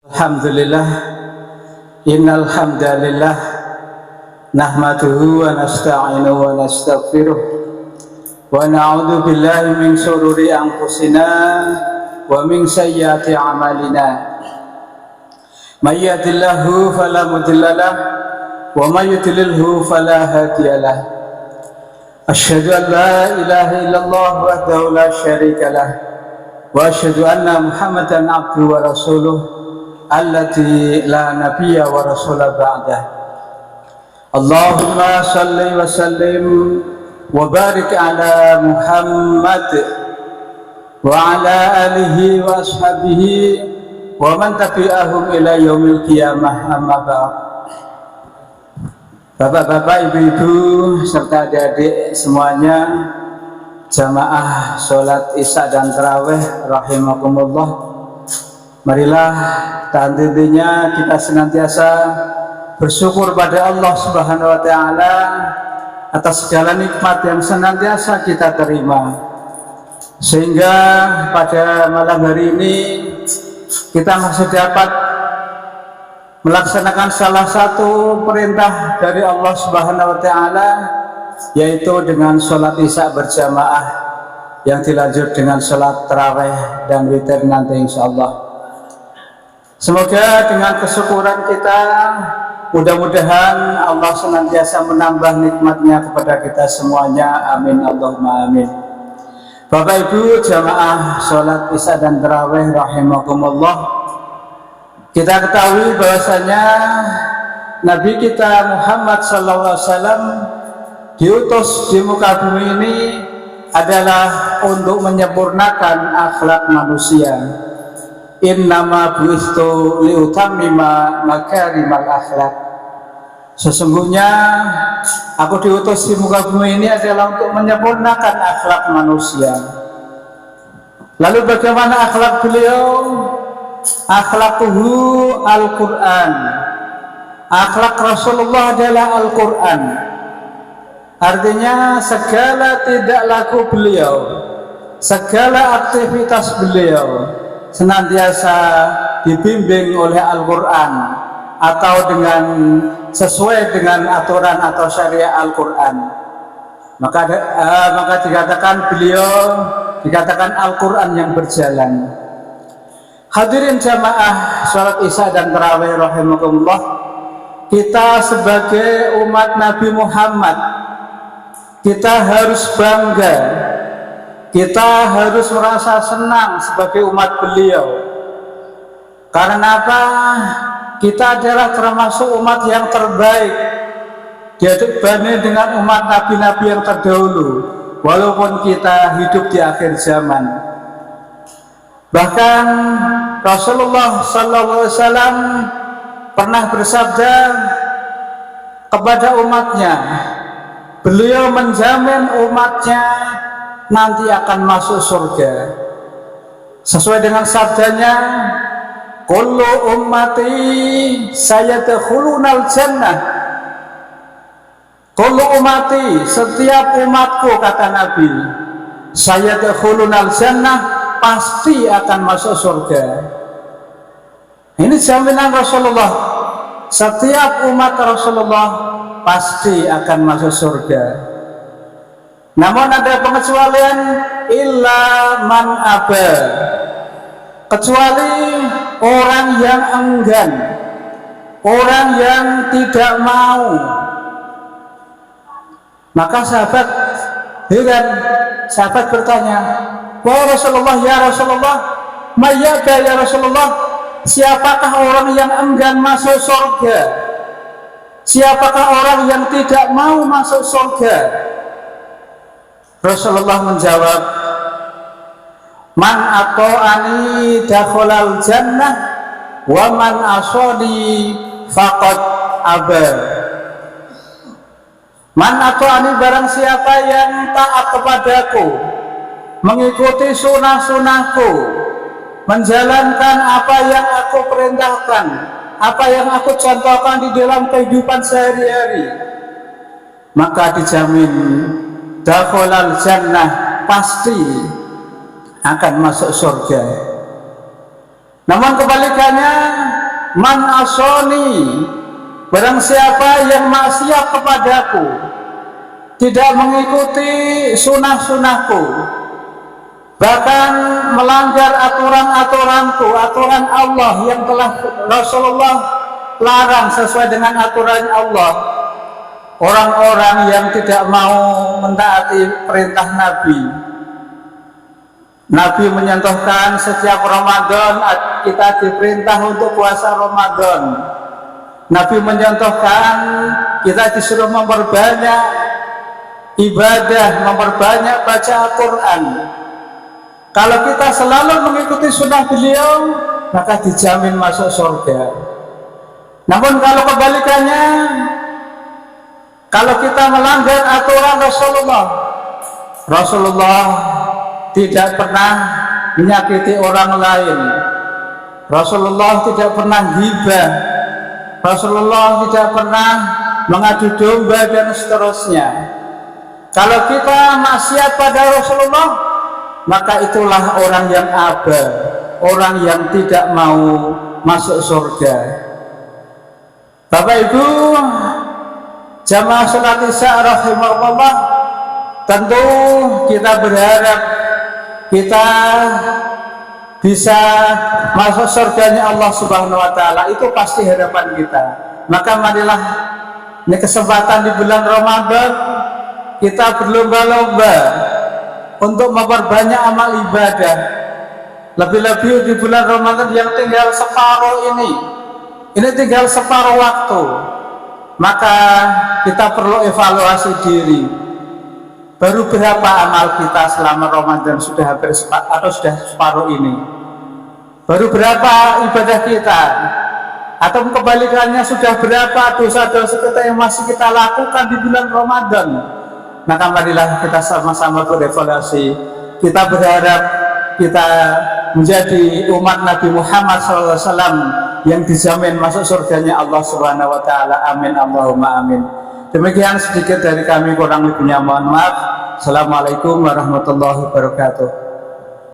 Alhamdulillah, innal hamdalillah nahmaduhu wa nasta'inuhu wa nastaghfiruh wa na'udzu billahi min shururi anfusina wa min sayyiati a'malina. May yahdihillahu fala mudilla lahu wa may yudlilhu fala hadiya lahu. Asyhadu an la ilaha illallah wahdahu la syarika lahu wa asyhadu anna Muhammadan abduhu wa rasuluh allati la nabiyya wa rasula ba'dah. Allahumma salli wa sallim wa barik ala Muhammad wa ala alihi wa ashabihi wa man tabi'ahum ila yaumil qiyamah, amma ba'd. Bapak-bapak, ibu-ibu serta adik-adik semuanya, jamaah sholat isya dan tarawih rahimakumullah. Marilah tentunya kita senantiasa bersyukur pada Allah Subhanahu wa taala atas segala nikmat yang senantiasa kita terima, sehingga pada malam hari ini kita masih dapat melaksanakan salah satu perintah dari Allah Subhanahu wa taala, yaitu dengan sholat isya berjamaah yang dilanjut dengan sholat tarawih dan witir nanti insyaallah. Semoga dengan kesyukuran kita, mudah-mudahan Allah senantiasa menambah nikmatnya kepada kita semuanya. Amin Allahumma amin. Bapak Ibu jamaah sholat isya dan tarawih rahimakumullah, kita ketahui bahwasanya Nabi kita Muhammad SAW diutus di muka bumi ini adalah untuk menyempurnakan akhlak manusia. Innama bu'istu liutammima makarimal akhlak. Sesungguhnya aku diutus di muka bumi ini adalah untuk menyempurnakan akhlak manusia. Lalu bagaimana akhlak beliau? Akhlaquhu Al-Quran. Akhlak Rasulullah adalah Al-Quran. Artinya segala tidak laku beliau, segala aktivitas beliau senantiasa dibimbing oleh Al-Quran atau dengan sesuai dengan aturan atau syariat Al-Quran. Maka dikatakan beliau dikatakan Al-Quran yang berjalan. Hadirin jamaah sholat isya dan tarawih rahimakumullah, kita sebagai umat Nabi Muhammad, kita harus bangga, kita harus merasa senang sebagai umat beliau. Karena apa? Kita adalah termasuk umat yang terbaik dibanding dengan umat nabi-nabi yang terdahulu, walaupun kita hidup di akhir zaman. Bahkan Rasulullah SAW pernah bersabda kepada umatnya, beliau menjamin umatnya nanti akan masuk surga. Sesuai dengan sabdanya, kullu ummati sayadkhulunal jannah. Kullu ummati, setiap umatku, kata Nabi, sayadkhulunal jannah, pasti akan masuk surga. Ini jaminan Rasulullah, setiap umat Rasulullah pasti akan masuk surga. Namun ada pengecualian, illa man aba, kecuali orang yang enggan, orang yang tidak mau. Maka sahabat heran, sahabat bertanya, wahai Rasulullah, ya Rasulullah, mayyaba ya Rasulullah, siapakah orang yang enggan masuk surga? Siapakah orang yang tidak mau masuk surga? Rasulullah menjawab, man ata'ani dakhalal jannah wa man asani faqad aba. Man ata'ani, barang siapa yang taat kepadaku, mengikuti sunnah-sunnahku, menjalankan apa yang aku perintahkan, apa yang aku contohkan di dalam kehidupan sehari-hari, maka dijamin dakhalal jannah, pasti akan masuk surga. Namun kebalikannya, man asoni, barang siapa yang maksiat kepadaku, tidak mengikuti sunnah-sunnahku, bahkan melanggar aturan-aturanku, aturan Allah yang telah Rasulullah larang sesuai dengan aturan Allah. Orang-orang yang tidak mau mentaati perintah Nabi. Nabi menyentuhkan setiap Ramadan kita diperintah untuk puasa Ramadan. Nabi menyentuhkan kita disuruh memperbanyak ibadah, memperbanyak baca Al-Quran. Kalau kita selalu mengikuti sunnah beliau, maka dijamin masuk surga. Namun kalau kebalikannya, kalau kita melanggar aturan Rasulullah tidak pernah menyakiti orang lain. Rasulullah tidak pernah ghibah. Rasulullah tidak pernah mengadu domba dan seterusnya. Kalau kita maksiat pada Rasulullah, maka itulah orang yang aba, orang yang tidak mau masuk surga. Bapak Ibu jamaah salat Isya rahimahullah, tentu kita berharap kita bisa masuk surganya Allah Subhanahu wa taala. Itu pasti harapan kita. Maka marilah ini kesempatan di bulan Ramadan kita berlomba-lomba untuk memperbanyak amal ibadah. Lebih-lebih di bulan Ramadan yang tinggal separuh ini tinggal separuh waktu. Maka kita perlu evaluasi diri. Baru berapa amal kita selama Ramadan sudah hampir atau sudah separuh ini? Baru berapa ibadah kita? Atau kebalikannya sudah berapa dosa-dosa kita yang masih kita lakukan di bulan Ramadan? Maka marilah kita sama-sama berevaluasi. Kita berharap kita menjadi umat Nabi Muhammad SAW yang dijamin masuk surganya Allah Subhanahu wa taala. Amin Allahumma amin. Demikian sedikit dari kami, kurang lebihnya mohon maaf. Assalamualaikum warahmatullahi wabarakatuh.